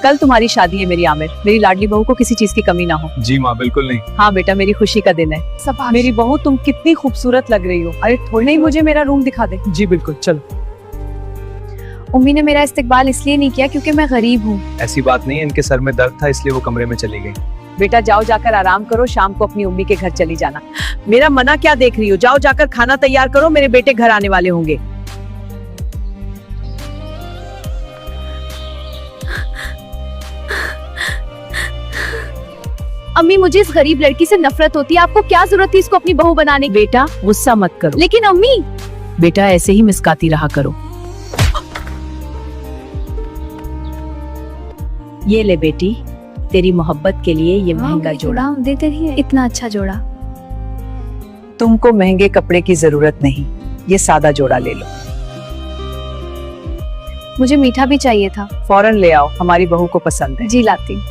कल तुम्हारी शादी है मेरी आमिर, मेरी लाडली बहू को किसी चीज की कमी ना हो। जी माँ बिल्कुल नहीं। हाँ बेटा, मेरी खुशी का दिन है। मेरी बहू तुम कितनी खूबसूरत लग रही हो। अरे थोड़ी नहीं, मुझे मेरा रूम दिखा दे। जी बिल्कुल, चलो। उम्मी ने मेरा इस्तकबाल इसलिए नहीं किया क्योंकि मैं गरीब हूँ। ऐसी बात नहीं है, इनके सर में दर्द था इसलिए वो कमरे में चली गई। बेटा जाओ, जाकर आराम करो, शाम को अपनी उम्मी के घर चली जाना। मेरा मना क्या देख रही हो, जाओ जाकर खाना तैयार करो, मेरे बेटे घर आने वाले होंगे। अम्मी, मुझे इस गरीब लड़की से नफरत होती है। आपको क्या जरूरत थी इसको अपनी बहू बनाने की? बेटा गुस्सा मत करो। लेकिन अम्मी, बेटा ऐसे ही मुस्कुराती रहा करो। ये ले बेटी, तेरी मोहब्बत के लिए ये महंगा जोड़ा। देते रहिए, इतना अच्छा जोड़ा। तुमको महंगे कपड़े की जरूरत नहीं, ये सादा जोड़ा ले लो। मुझे मीठा भी चाहिए था। फौरन ले आओ, हमारी बहू को पसंद है। जी लाती हूँ।